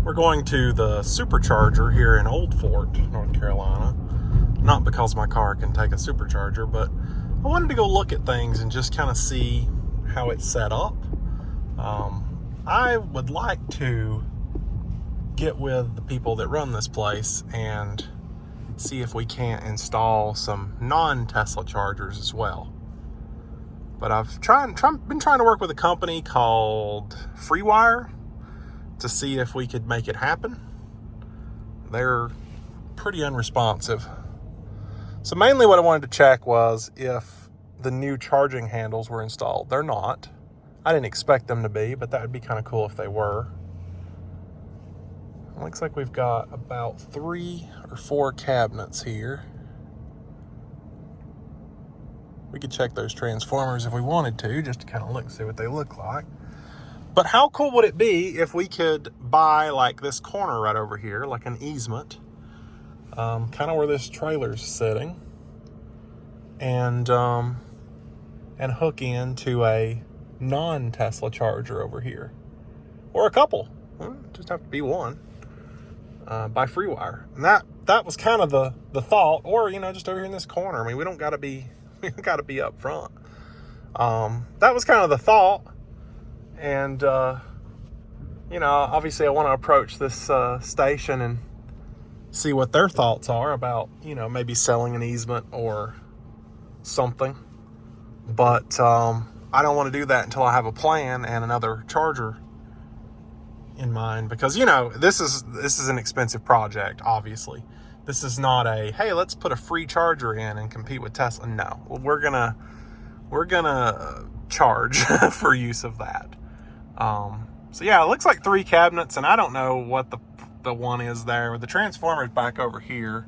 We're going to the supercharger here in Old Fort, North Carolina. Not because my car can take a supercharger, but I wanted to go look at things and just kind of see how it's set up. I would like to get with the people that run this place and see if we can't install some non-Tesla chargers as well. But I've been trying to work with a company called FreeWire to see if we could make it happen. They're pretty unresponsive. So mainly what I wanted to check was if the new charging handles were installed. They're not. I didn't expect them to be, but that would be kind of cool if they were. It looks like we've got about 3 or 4 cabinets here. We could check those transformers if we wanted to, just to kind of look and see what they look like. But how cool would it be if we could buy like this corner right over here, like an easement, kind of where this trailer's sitting, and hook into a non-Tesla charger over here, or a couple. Just have to be one. By FreeWire, and that was kind of the thought, or just over here in this corner. I mean, we don't got to be up front. That was kind of the thought, and obviously I want to approach this station and see what their thoughts are about maybe selling an easement or something. But I don't want to do that until I have a plan and another charger in mind, because this is an expensive project. Obviously, this is not a hey, let's put a free charger in and compete with Tesla. No, we're gonna charge for use of that. So yeah, it looks like 3 cabinets, and I don't know what the one is there. The transformer's back over here.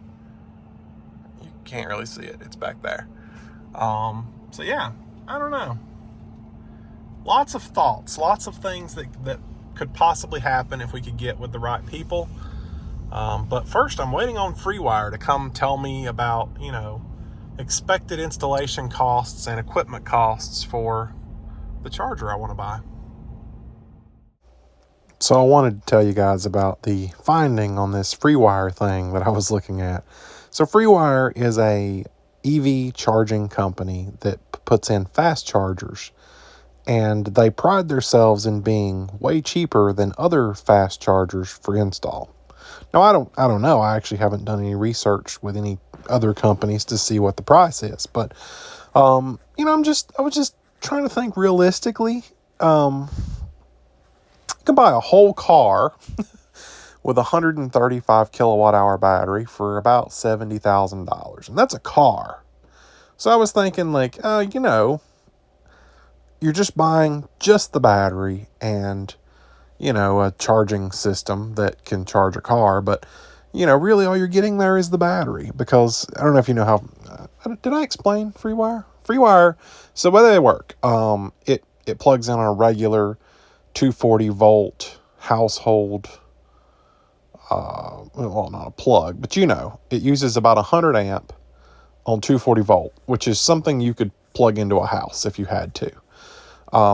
You can't really see it. It's back there. So yeah, I don't know. Lots of thoughts, lots of things that could possibly happen if we could get with the right people. But first, I'm waiting on FreeWire to come tell me about, expected installation costs and equipment costs for the charger I want to buy. So I wanted to tell you guys about the finding on this FreeWire thing that I was looking at. So FreeWire is a EV charging company that puts in fast chargers. And they pride themselves in being way cheaper than other fast chargers for install. Now, I don't know. I actually haven't done any research with any other companies to see what the price is. But, I was just trying to think realistically. You can buy a whole car with a 135 kilowatt hour battery for about $70,000. And that's a car. So I was thinking you're just buying just the battery and, a charging system that can charge a car. But, really all you're getting there is the battery, because I don't know if you know how, did I explain FreeWire? FreeWire, so the way they work, it plugs in on a regular 240 volt household, well, not a plug, but it uses about 100 amp on 240 volt, which is something you could plug into a house if you had to.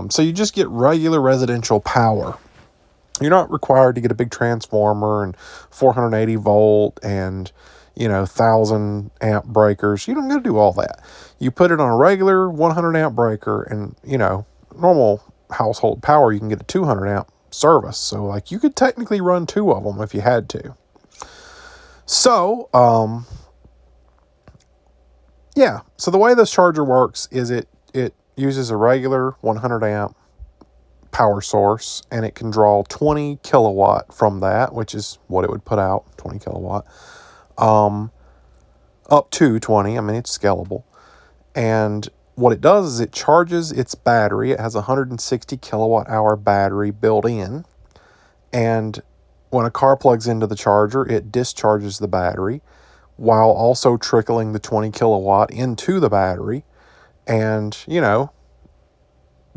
So you just get regular residential power. You're not required to get a big transformer and 480 volt and, 1,000 amp breakers. You don't got to do all that. You put it on a regular 100 amp breaker, and, normal household power, you can get a 200 amp service. So you could technically run 2 of them if you had to. So, yeah. So the way this charger works is it uses a regular 100 amp power source, and it can draw 20 kilowatt from that, which is what it would put out, 20 kilowatt, up to 20. I mean, it's scalable. And what it does is it charges its battery. It has a 160 kilowatt hour battery built in. And when a car plugs into the charger, it discharges the battery while also trickling the 20 kilowatt into the battery. And,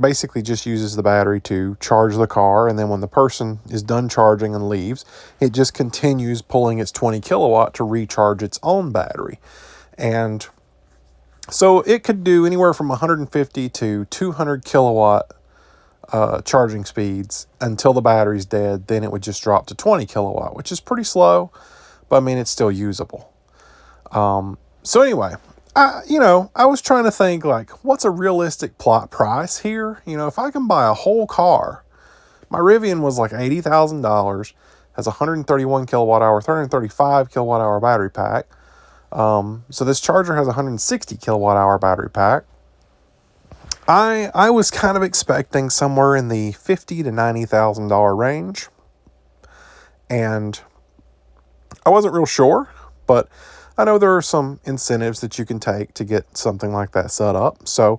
basically just uses the battery to charge the car. And then when the person is done charging and leaves, it just continues pulling its 20 kilowatt to recharge its own battery. And so it could do anywhere from 150 to 200 kilowatt charging speeds until the battery's dead. Then it would just drop to 20 kilowatt, which is pretty slow, but I mean, it's still usable. So anyway, I was trying to think, like, what's a realistic plot price here? If I can buy a whole car, my Rivian was like $80,000, has 131 kilowatt hour, 335 kilowatt hour battery pack. So this charger has 160 kilowatt hour battery pack. I was kind of expecting somewhere in the $50,000 to $90,000 range, and I wasn't real sure, but I know there are some incentives that you can take to get something like that set up. So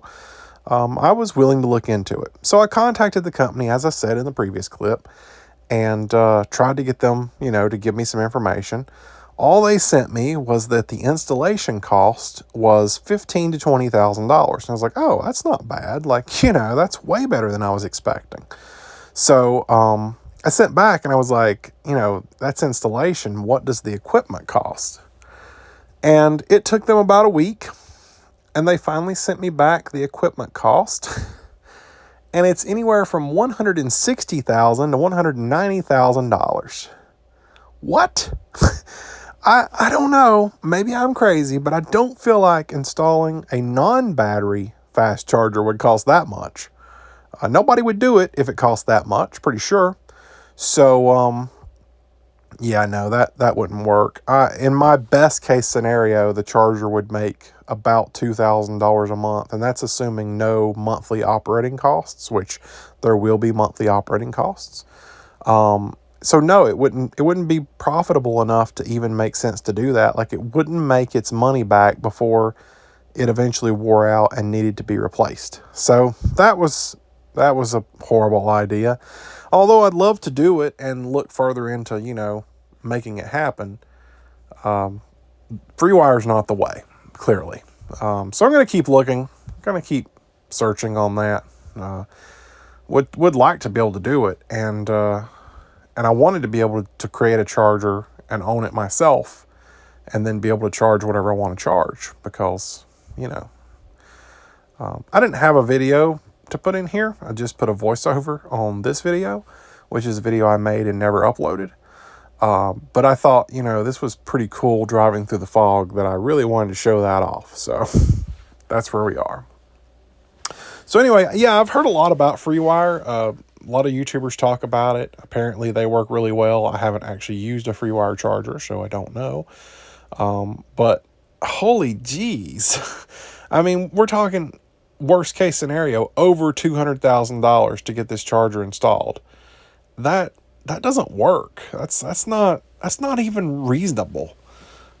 I was willing to look into it. So I contacted the company, as I said in the previous clip, and tried to get them, to give me some information. All they sent me was that the installation cost was $15,000 to $20,000. And I was like, oh, that's not bad. Like, that's way better than I was expecting. So I sent back and I was like, that's installation. What does the equipment cost? And it took them about a week, and they finally sent me back the equipment cost. And it's anywhere from $160,000 to $190,000. What? I don't know. Maybe I'm crazy, but I don't feel like installing a non-battery fast charger would cost that much. Nobody would do it if it cost that much, pretty sure. So, yeah, no, that wouldn't work. In my best case scenario, the charger would make about $2,000 a month, and that's assuming no monthly operating costs, which there will be monthly operating costs. So no, it wouldn't be profitable enough to even make sense to do that. Like, it wouldn't make its money back before it eventually wore out and needed to be replaced. So that was a horrible idea. Although I'd love to do it and look further into, making it happen. FreeWire's not the way, clearly. So I'm going to keep looking, going to keep searching on that. Would like to be able to do it, and I wanted to be able to create a charger and own it myself, and then be able to charge whatever I want to charge, because, I didn't have a video to put in here. I just put a voiceover on this video, which is a video I made and never uploaded. But I thought, this was pretty cool driving through the fog, that I really wanted to show that off. So that's where we are. So anyway, yeah, I've heard a lot about FreeWire. A lot of YouTubers talk about it. Apparently they work really well. I haven't actually used a FreeWire charger, so I don't know. But holy geez. I mean, we're talking worst case scenario, over $200,000 to get this charger installed. That doesn't work. That's not even reasonable.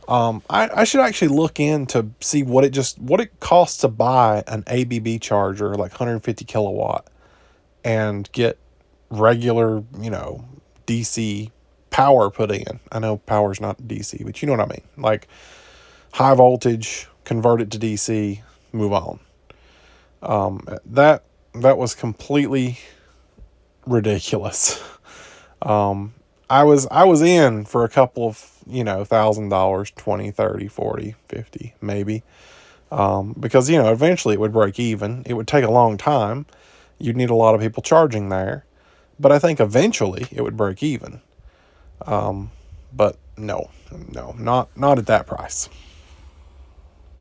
I should actually look in to see what it costs to buy an ABB charger, like 150 kilowatt, and get regular, DC power put in. I know power's not DC, but you know what I mean. Like high voltage, convert it to DC, move on. That was completely ridiculous. I was in for a couple of, $1,000, 20, 30, 40, 50, maybe. Because, eventually it would break even. It would take a long time. You'd need a lot of people charging there. But I think eventually it would break even. But no, not at that price.